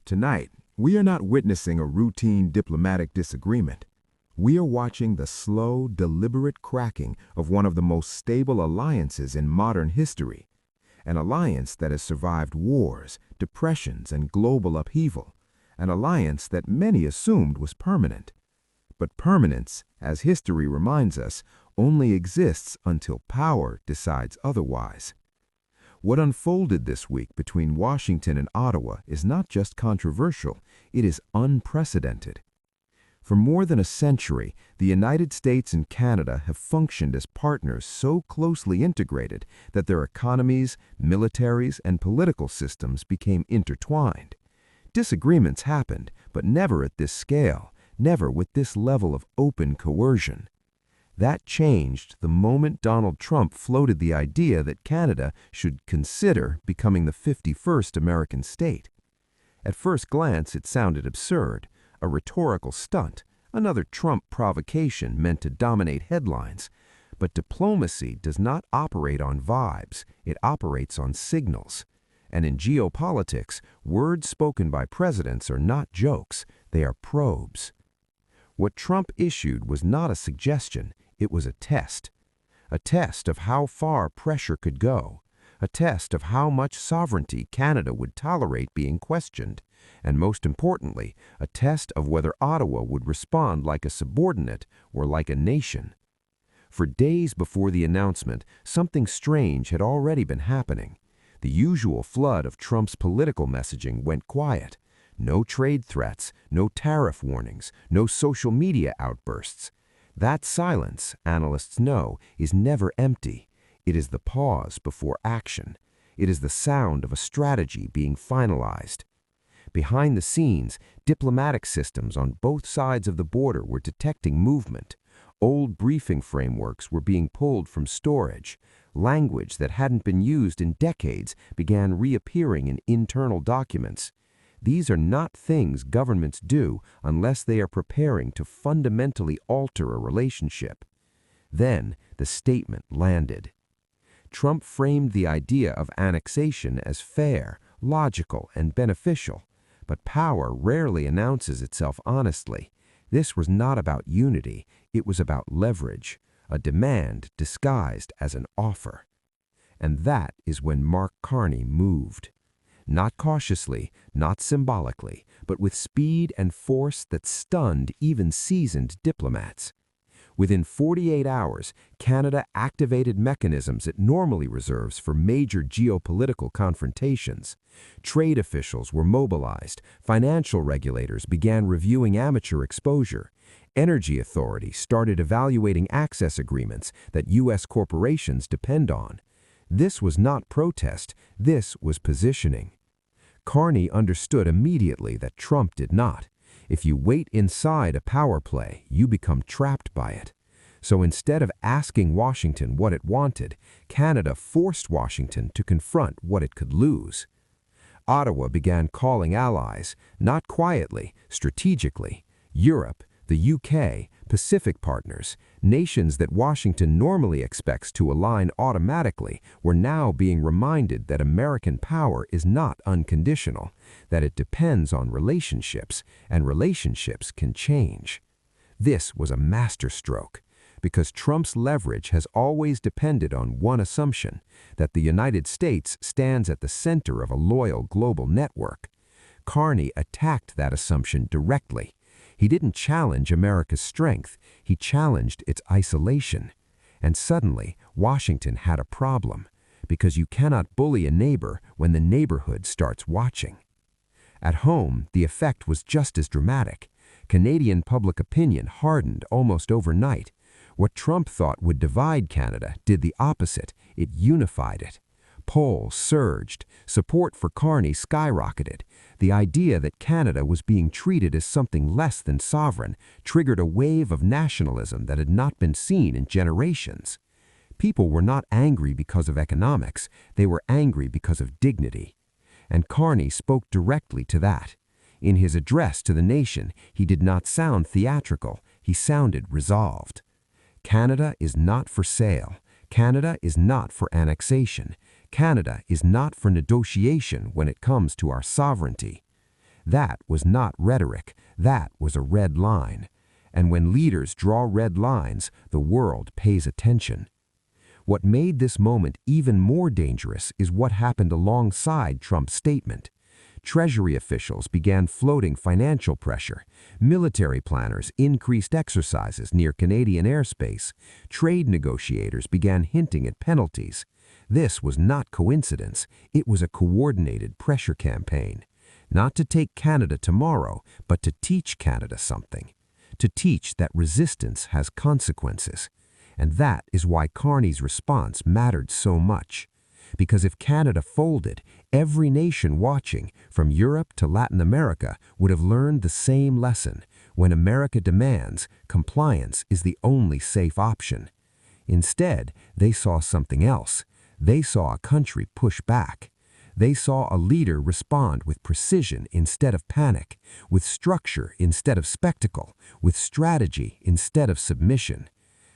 Tonight, we are not witnessing a routine diplomatic disagreement. We are watching the slow, deliberate cracking of one of the most stable alliances in modern history, an alliance that has survived wars, depressions, and global upheaval, an alliance that many assumed was permanent. But permanence, as history reminds us, only exists until power decides otherwise. What unfolded this week between Washington and Ottawa is not just controversial, it is unprecedented. For more than a century, the United States and Canada have functioned as partners so closely integrated that their economies, militaries, and political systems became intertwined. Disagreements happened, but never at this scale, never with this level of open coercion. That changed the moment Donald Trump floated the idea that Canada should consider becoming the 51st American state. At first glance, it sounded absurd, a rhetorical stunt, another Trump provocation meant to dominate headlines. But diplomacy does not operate on vibes, it operates on signals. And in geopolitics, words spoken by presidents are not jokes, they are probes. What Trump issued was not a suggestion, it was a test of how far pressure could go, a test of how much sovereignty Canada would tolerate being questioned, and most importantly, a test of whether Ottawa would respond like a subordinate or like a nation. For days before the announcement, something strange had already been happening. The usual flood of Trump's political messaging went quiet. No trade threats, no tariff warnings, no social media outbursts. That silence, analysts know, is never empty. It is the pause before action. It is the sound of a strategy being finalized. Behind the scenes, diplomatic systems on both sides of the border were detecting movement. Old briefing frameworks were being pulled from storage. Language that hadn't been used in decades began reappearing in internal documents. These are not things governments do unless they are preparing to fundamentally alter a relationship. Then the statement landed. Trump framed the idea of annexation as fair, logical, and beneficial, but power rarely announces itself honestly. This was not about unity, it was about leverage, a demand disguised as an offer. And that is when Mark Carney moved. Not cautiously, not symbolically, but with speed and force that stunned even seasoned diplomats. Within 48 hours, Canada activated mechanisms it normally reserves for major geopolitical confrontations. Trade officials were mobilized, financial regulators began reviewing amateur exposure, energy authorities started evaluating access agreements that U.S. corporations depend on. This was not protest, this was positioning. Carney understood immediately that Trump did not. If you wait inside a power play, you become trapped by it. So instead of asking Washington what it wanted, Canada forced Washington to confront what it could lose. Ottawa began calling allies, not quietly, strategically. Europe, the UK, Pacific partners, nations that Washington normally expects to align automatically, were now being reminded that American power is not unconditional, that it depends on relationships, and relationships can change. This was a masterstroke, because Trump's leverage has always depended on one assumption, that the United States stands at the center of a loyal global network. Carney attacked that assumption directly. He didn't challenge America's strength, he challenged its isolation. And suddenly, Washington had a problem, because you cannot bully a neighbor when the neighborhood starts watching. At home, the effect was just as dramatic. Canadian public opinion hardened almost overnight. What Trump thought would divide Canada did the opposite, it unified it. Polls surged, support for Carney skyrocketed. The idea that Canada was being treated as something less than sovereign triggered a wave of nationalism that had not been seen in generations. People were not angry because of economics, they were angry because of dignity. And Carney spoke directly to that. In his address to the nation, he did not sound theatrical, he sounded resolved. Canada is not for sale. Canada is not for annexation. Canada is not for negotiation when it comes to our sovereignty. That was not rhetoric, that was a red line. And when leaders draw red lines, the world pays attention. What made this moment even more dangerous is what happened alongside Trump's statement. Treasury officials began floating financial pressure. Military planners increased exercises near Canadian airspace. Trade negotiators began hinting at penalties. This was not coincidence. It was a coordinated pressure campaign. Not to take Canada tomorrow, but to teach Canada something. To teach that resistance has consequences. And that is why Carney's response mattered so much. Because if Canada folded, every nation watching, from Europe to Latin America, would have learned the same lesson. When America demands, compliance is the only safe option. Instead, they saw something else. They saw a country push back. They saw a leader respond with precision instead of panic, with structure instead of spectacle, with strategy instead of submission.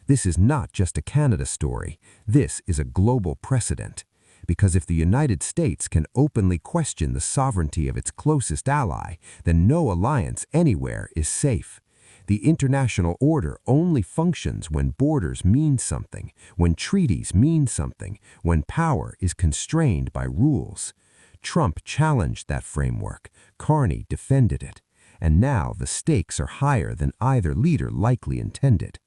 This is not just a Canada story. This is a global precedent. Because if the United States can openly question the sovereignty of its closest ally, then no alliance anywhere is safe. The international order only functions when borders mean something, when treaties mean something, when power is constrained by rules. Trump challenged that framework. Carney defended it. And now the stakes are higher than either leader likely intended.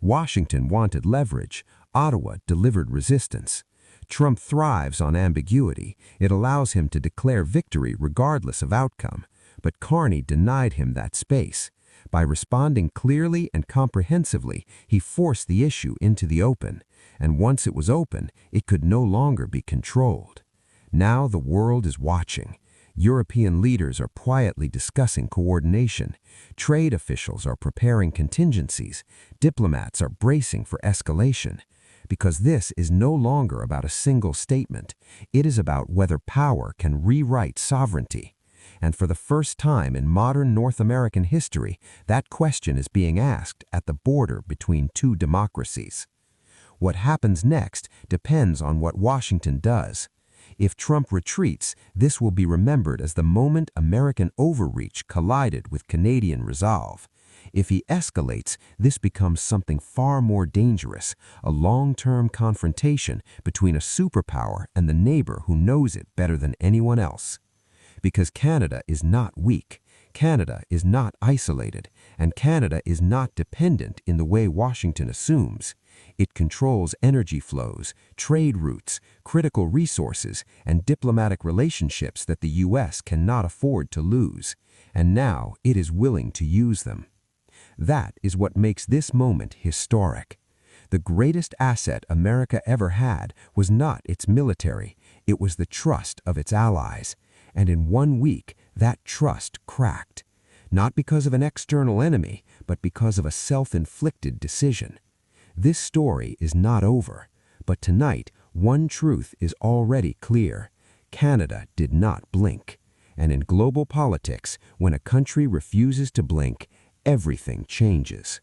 Washington wanted leverage. Ottawa delivered resistance. Trump thrives on ambiguity. It allows him to declare victory regardless of outcome. But Carney denied him that space. By responding clearly and comprehensively, he forced the issue into the open. And once it was open, it could no longer be controlled. Now the world is watching. European leaders are quietly discussing coordination. Trade officials are preparing contingencies. Diplomats are bracing for escalation. Because this is no longer about a single statement. It is about whether power can rewrite sovereignty. And for the first time in modern North American history, that question is being asked at the border between two democracies. What happens next depends on what Washington does. If Trump retreats, this will be remembered as the moment American overreach collided with Canadian resolve. If he escalates, this becomes something far more dangerous, a long-term confrontation between a superpower and the neighbor who knows it better than anyone else. Because Canada is not weak, Canada is not isolated, and Canada is not dependent in the way Washington assumes. It controls energy flows, trade routes, critical resources, and diplomatic relationships that the U.S. cannot afford to lose, and now it is willing to use them. That is what makes this moment historic. The greatest asset America ever had was not its military, it was the trust of its allies. And in 1 week, that trust cracked. Not because of an external enemy, but because of a self-inflicted decision. This story is not over, but tonight, one truth is already clear. Canada did not blink. And in global politics, when a country refuses to blink, everything changes.